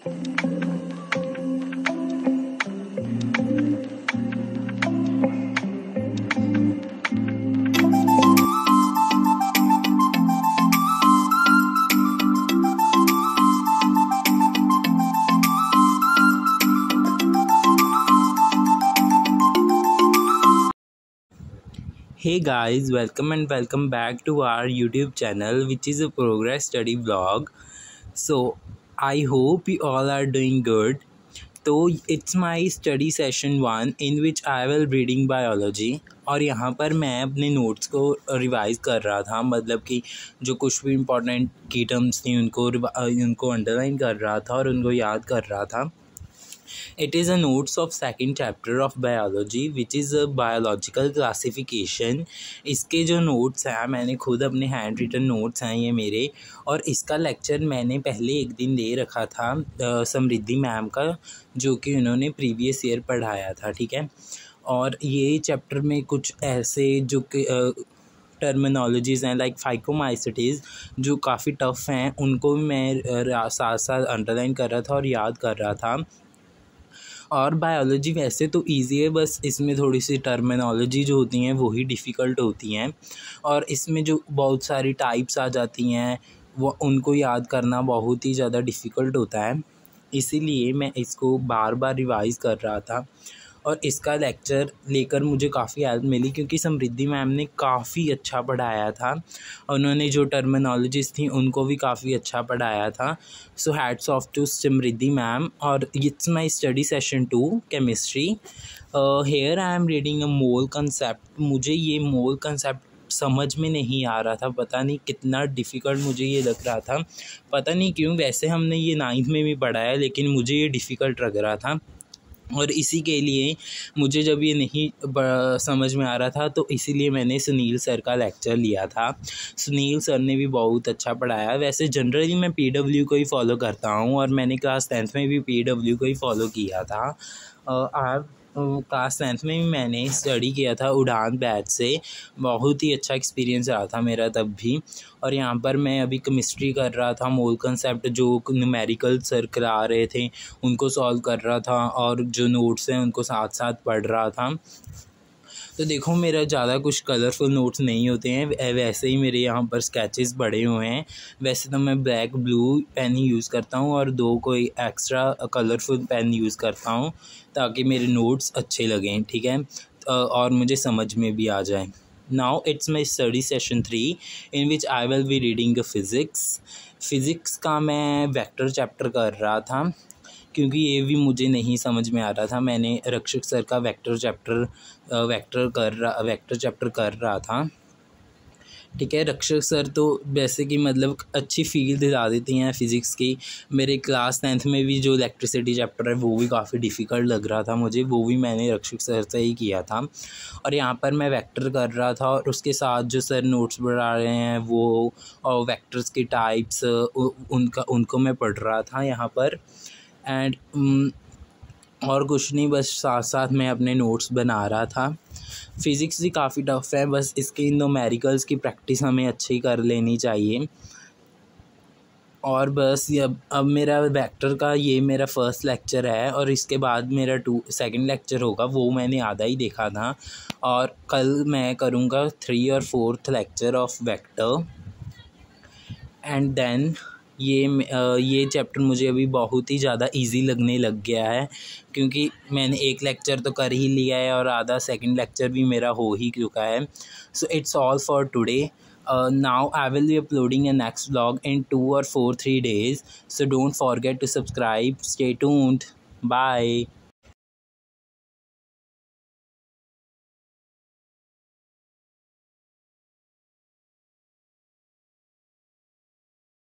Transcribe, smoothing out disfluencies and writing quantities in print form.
Hey guys, welcome back to our YouTube channel, which is a progress study vlog. So I hope you all are doing good. तो it's my study session 1 in which I will reading biology और यहाँ पर मैं अपने notes को revise कर रहा था, मतलब कि जो कुछ भी इम्पोर्टेंट की टर्म्स थी उनको अंडरलाइन कर रहा था और उनको याद कर रहा था. It is a notes of second chapter of biology which is a biological classification. इसके जो नोट्स हैं, मैंने खुद अपने हैंड रिटन नोट्स हैं ये मेरे, और इसका लेक्चर मैंने पहले एक दिन दे रखा था समृद्धि मैम का, जो कि उन्होंने प्रीवियस ईयर पढ़ाया था. ठीक है, और ये चैप्टर में कुछ ऐसे जो कि टर्मिनोलॉजीज़ हैं लाइक फाइकोमाइसिटीज़ जो काफ़ी टफ़ हैं, उनको मैं साथ साथ अंडरलाइन कर रहा था और याद कर रहा था. और बायोलॉजी वैसे तो इजी है, बस इसमें थोड़ी सी टर्मिनोलॉजी जो होती हैं वही डिफ़िकल्ट होती हैं, और इसमें जो बहुत सारी टाइप्स आ जाती हैं वो उनको याद करना बहुत ही ज़्यादा डिफ़िकल्ट होता है. इसीलिए मैं इसको बार बार रिवाइज़ कर रहा था, और इसका लेक्चर लेकर मुझे काफ़ी हेल्प मिली क्योंकि समृद्धि मैम ने काफ़ी अच्छा पढ़ाया था. उन्होंने जो टर्मिनोलॉजीज़ थी उनको भी काफ़ी अच्छा पढ़ाया था. So hats off to Samriddhi ma'am. और it's my study session 2 chemistry. Here I am reading a mole concept. मुझे ये मोल कंसेप्ट समझ में नहीं आ रहा था, पता नहीं कितना डिफ़िकल्ट मुझे ये लग रहा था, पता नहीं क्यों. वैसे हमने ये 9th में भी पढ़ा है, लेकिन मुझे ये डिफ़िकल्ट लग रहा था, और इसी के लिए मुझे जब ये नहीं समझ में आ रहा था तो इसीलिए मैंने सुनील सर का लेक्चर लिया था. सुनील सर ने भी बहुत अच्छा पढ़ाया. वैसे जनरली मैं पीडब्ल्यू को ही फॉलो करता हूँ, और मैंने क्लास 10th में भी पीडब्ल्यू को ही फॉलो किया था. क्लास 10th में भी मैंने स्टडी किया था उड़ान बैच से. बहुत ही अच्छा एक्सपीरियंस रहा था मेरा तब भी. और यहाँ पर मैं अभी केमिस्ट्री कर रहा था. मोल कंसेप्ट जो न्यूमेरिकल सर करा रहे थे उनको सॉल्व कर रहा था, और जो नोट्स हैं उनको साथ साथ पढ़ रहा था. तो देखो, मेरा ज़्यादा कुछ कलरफुल नोट्स नहीं होते हैं, वैसे ही मेरे यहाँ पर स्केचेस बड़े हुए हैं. वैसे तो मैं ब्लैक ब्लू पेन ही यूज़ करता हूँ और 2 कोई एक्स्ट्रा कलरफुल पेन यूज़ करता हूँ ताकि मेरे नोट्स अच्छे लगें. ठीक है, और मुझे समझ में भी आ जाए. Now it's my study session 3 in which I will be reading physics. Physics का मैं वेक्टर चैप्टर कर रहा था क्योंकि ये भी मुझे नहीं समझ में आ रहा था. मैंने रक्षक सर का वेक्टर चैप्टर कर रहा था. ठीक है, रक्षक सर तो वैसे कि मतलब अच्छी फील दिला देती हैं फ़िज़िक्स की. मेरे क्लास 10th में भी जो इलेक्ट्रिसिटी चैप्टर है वो भी काफ़ी डिफ़िकल्ट लग रहा था मुझे, वो भी मैंने रक्षक सर से ही किया था. और यहाँ पर मैं वेक्टर कर रहा था, और उसके साथ जो सर नोट्स पढ़ा रहे हैं वो और वेक्टर्स की टाइप्स उनको मैं पढ़ रहा था यहाँ पर. एंड और कुछ नहीं, बस साथ साथ मैं अपने नोट्स बना रहा था. फ़िज़िक्स भी काफ़ी टफ़ है, बस इसके न्यूमेरिकल्स की प्रैक्टिस हमें अच्छी कर लेनी चाहिए. और बस ये अब मेरा वेक्टर का ये मेरा फर्स्ट लेक्चर है, और इसके बाद मेरा सेकंड लेक्चर होगा, वो मैंने आधा ही देखा था. और कल मैं करूँगा 3 और 4th lecture of vector. And then ये चैप्टर मुझे अभी बहुत ही ज़्यादा इजी लगने लग गया है क्योंकि मैंने एक लेक्चर तो कर ही लिया है और आधा सेकंड लेक्चर भी मेरा हो ही चुका है. So it's all for today. Now I will be uploading a next vlog in 2 or 3 days. So don't forget to subscribe. Stay tuned. Bye.